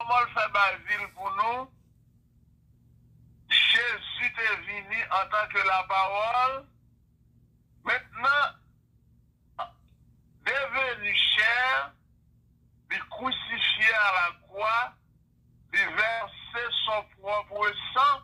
comment le fait Basile pour nous? Jésus est venu en tant que la parole. Maintenant, devenu chair, il crucifié à la croix, il versait son propre sang.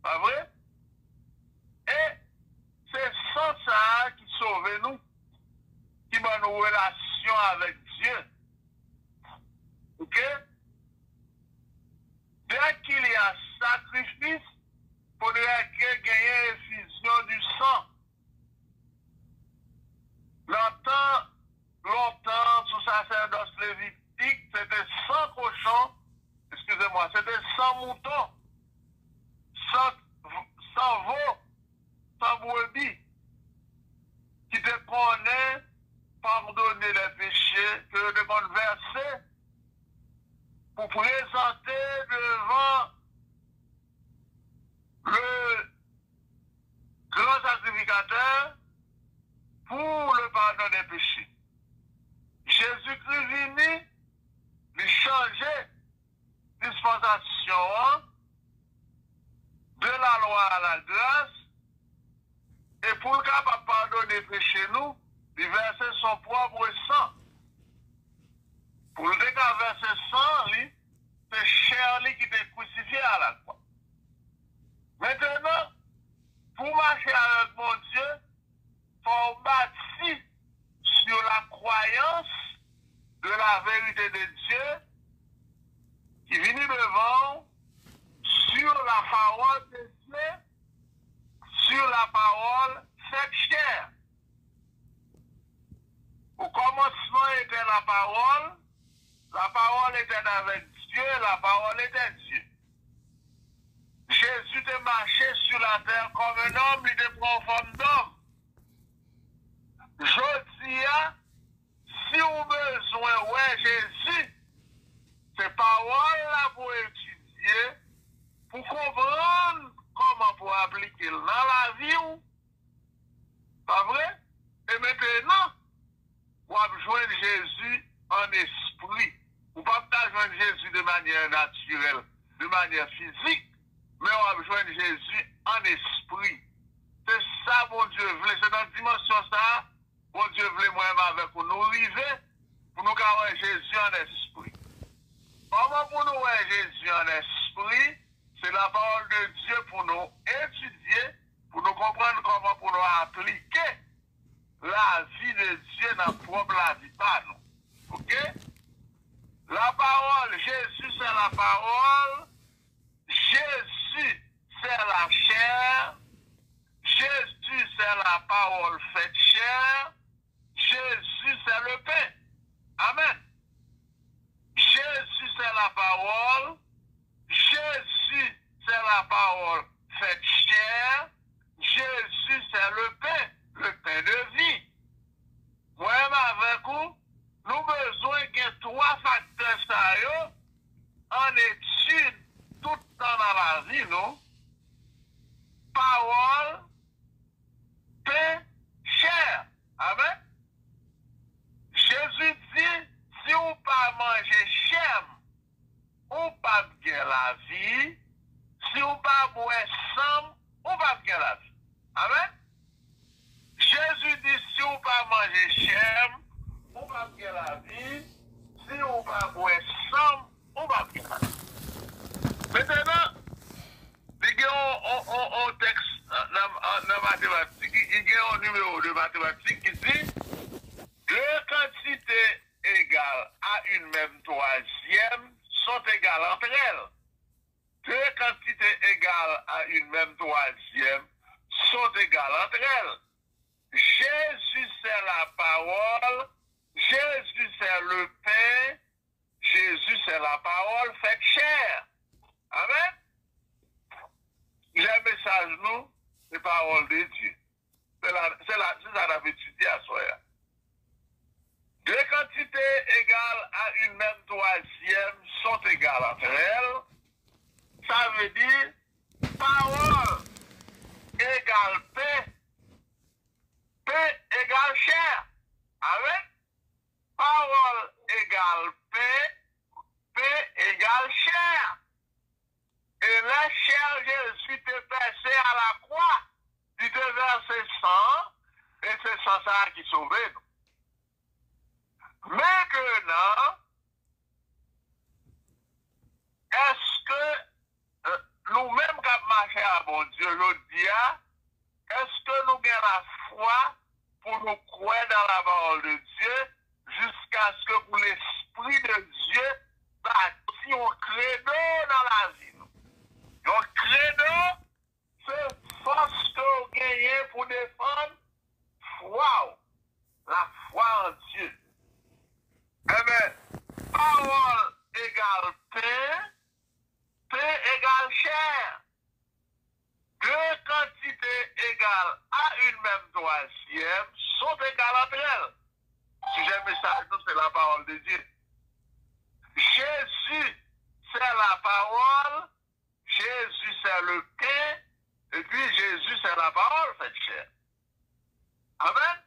Pas vrai? Et c'est sans ça qui sauve nous, qui m'a une relation avec Dieu. Ok? Dès qu'il y a sacrifice, il faudrait qu'il y ait effusion du sang. Longtemps, sous sacerdoce lévitique, c'était 100 cochons, excusez-moi, c'était 100 moutons, 100 veaux, 100 brebis, qui te prenaient pardonner les péchés que de bon verset pour présenter devant le grand sacrificateur pour le pardon des péchés. Jésus-Christ venu, il changeait dispensation de la loi à la grâce, et pour le capable pardonner péché nous, il versait son propre sang. Pour le cas verser sang, c'est chair qui était crucifié à la croix. Maintenant, pour marcher avec mon Dieu, il faut bâtir sur la croyance de la vérité de Dieu qui vient devant, sur la parole de Dieu, sur la parole faite chair. Au commencement était la parole était avec Dieu, la parole était Dieu. Jésus te marché sur la terre comme un homme, il te prend forme d'homme. Je dis, si vous avez besoin, ouais, Jésus, ces paroles-là pour étudier, pour comprendre comment pour appliquer dans la vie, pas vrai? Et maintenant, vous avez joindre Jésus en esprit. Vous ne pouvez pas joindre Jésus de manière naturelle, de manière physique, mais on va joindre Jésus en esprit. C'est ça, mon Dieu voulait. C'est dans la dimension ça, mon Dieu voulait moi-même avec vous nous arriver pour nous avoir Jésus en esprit. Comment pour nous voir Jésus en esprit? C'est la parole de Dieu pour nous étudier, pour nous comprendre comment pour nous appliquer la vie de Dieu dans propre la vie pas nous. Ok? La parole, Jésus c'est la parole, Jésus c'est la chair, Jésus c'est la parole faite chair, Jésus c'est le pain. Amen. Jésus c'est la parole, Jésus c'est la parole faite chair, Jésus c'est le pain de vie. Moi-même avec vous, nous avons besoin de 3 facteurs ça en étude tout le temps dans la vie, non? Parole, pain, chair. Amen. Jésus dit, si vous ne pas manger chair, ou pas bien la vie, si vous ne pas boire sang, ou pas bien la vie. Amen. Jésus dit, si vous ne pas manger chair, ou pas bien la vie, si vous ne pas boire sang, ou pas bien la vie. Maintenant, il y a un texte dans mathématiques, il y a un numéro de mathématiques qui dit deux quantités égales à une même troisième sont égales entre elles. Deux quantités égales à une même troisième sont égales entre elles. Jésus c'est la parole, Jésus c'est le pain, Jésus c'est la parole faite chair. Amen. Les messages, nous, c'est parole de Dieu. C'est ça qu'on a étudié à soi. Deux quantités égales à une même troisième sont égales entre elles. Ça veut dire parole égale pain, pain égale chair. Amen. Parole égale pain, pain Jésus te percé à la croix, il te versé sang, et c'est ça qui sauve nous. Maintenant, est-ce que nous-mêmes qui avons marché à bon Dieu, je dis, est-ce que nous avons la foi pour nous croire dans la parole de Dieu jusqu'à ce que pour l'Esprit de Dieu bâtit un credo dans la vie? Un credo, c'est force que vous gagnez pour défendre foi, la foi en Dieu. Eh bien, parole égale pain, pain égale chair. Deux quantités égales à une même troisième sont égales entre elles. Sujet message, c'est la parole de Dieu. Jésus, c'est la parole. Jésus, c'est le pain. Et puis, Jésus, c'est la parole faite chair. Amen.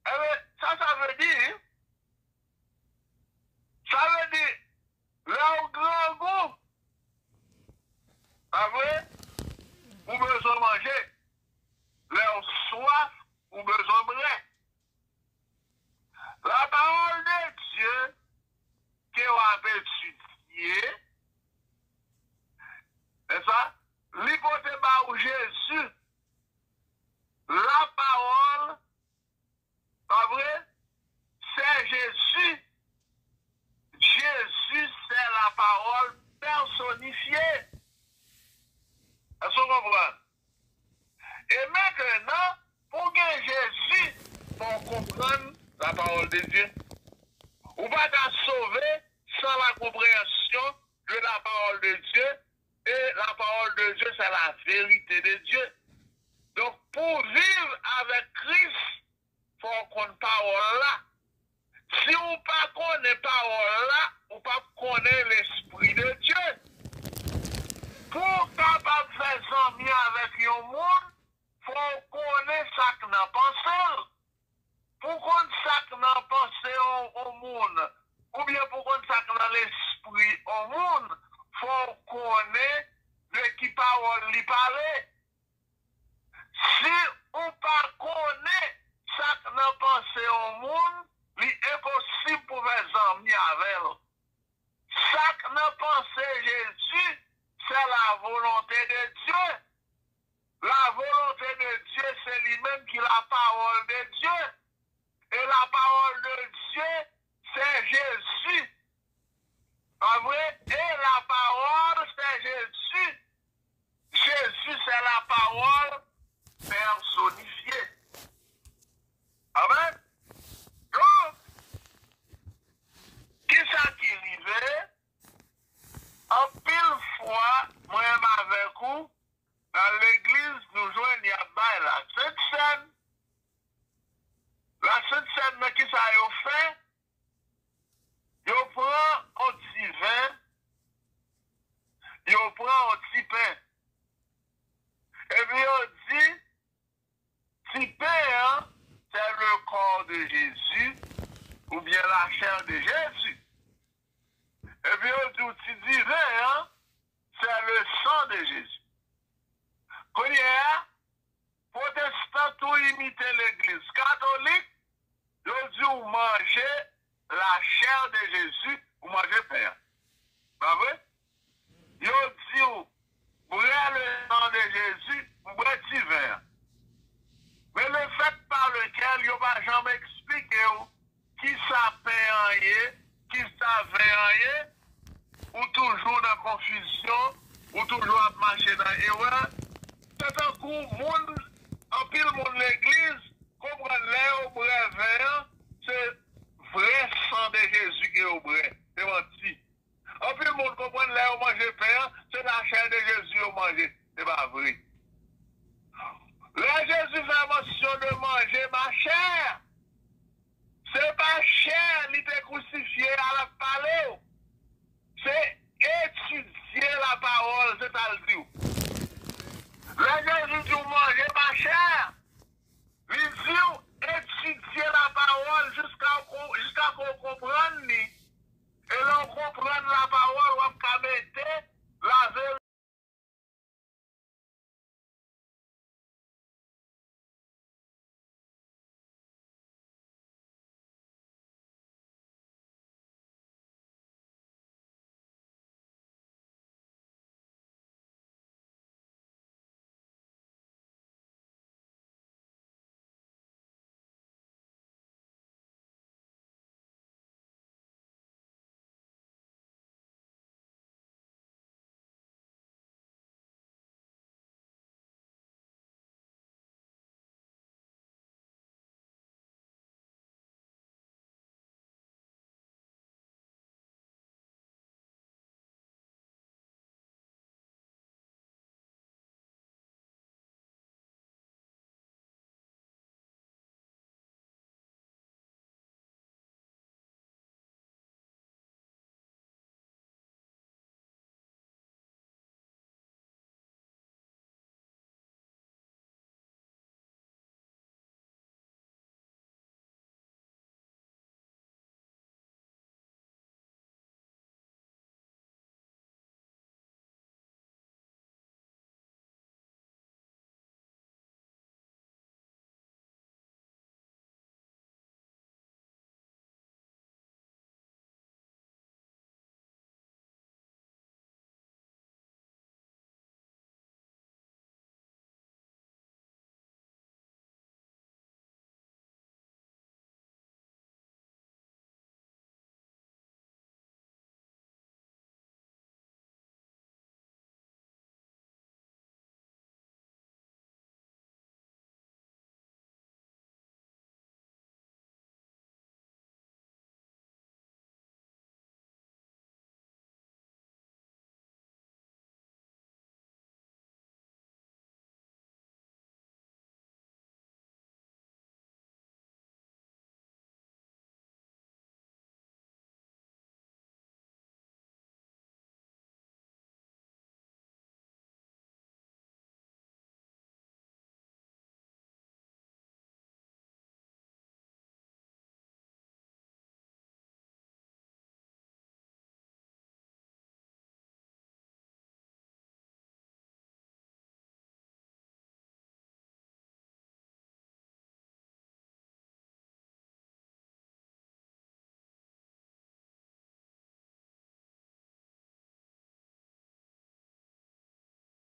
Eh bien, ça veut dire, là, au grand goût, pas vrai? Ou besoin de manger, leur soif ou besoin de bref. La parole de Dieu que vous avez étudiée, c'est ça? L'hypothèse où Jésus, la parole, pas vrai? C'est Jésus. Jésus, c'est la parole personnifiée. Est-ce que vous comprenez? Et maintenant, pour que Jésus, pour comprendre la parole de Dieu, on va être sauvé sans la compréhension de la parole de Dieu. Et la parole de Dieu, c'est la vérité de Dieu. Donc, pour vivre avec Christ, il faut qu'on ait parole là. Si on ne connaît pas parole là, on ne connaît pas l'Esprit de Dieu. Pour capable de faire amis avec un monde, il faut connaître ça que nous pensons. Pour connaître ça que nous pensons au monde, ou bien pour connaître ça que nous l'esprit au monde, il faut connaître de qui parole lui parler. Si on ne connaît ça que nous pensons au monde, il est impossible pour faire amis avec elle. Ça que nous pensons Jésus, c'est la volonté de Dieu. La volonté de Dieu, c'est lui-même qui est la parole de Dieu. Et la parole de Dieu, c'est Jésus. En vrai, et la parole, c'est Jésus. Jésus, c'est la parole personnifiée. Amen. Donc, qui ça qui arrive? En pile fois, moi-même avec vous, dans l'église, nous jouons la Sainte Seine. La Sainte Seine, mais qui ça y fait? Yo prend un petit vin, yo prend un petit pain. Et puis on dit, petit pain, c'est le corps de Jésus, ou bien la chair de Jésus. Et puis on dit, petit divin, c'est le sang de Jésus. Quand il y a, protestants tout imiter l'église catholique, ils dit, vous mangez la chair de Jésus, vous mangez pain. Pas vrai? Ils dit, vous boirez le sang de Jésus, vous boirez petit vin. Mais le fait par lequel ils n'ont jamais expliqué qui ça paye, qui ça veille, ou toujours dans la confusion, ou toujours à marcher dans l'erreur. C'est un coup, en pile monde l'église, comprendre l'air au vrai vin, c'est vrai sang de Jésus qui est au vrai. C'est menti. En pile monde comprendre l'air au manger pain, c'est la chair de Jésus au manger. C'est pas vrai. Là, Jésus fait mention de manger ma chair.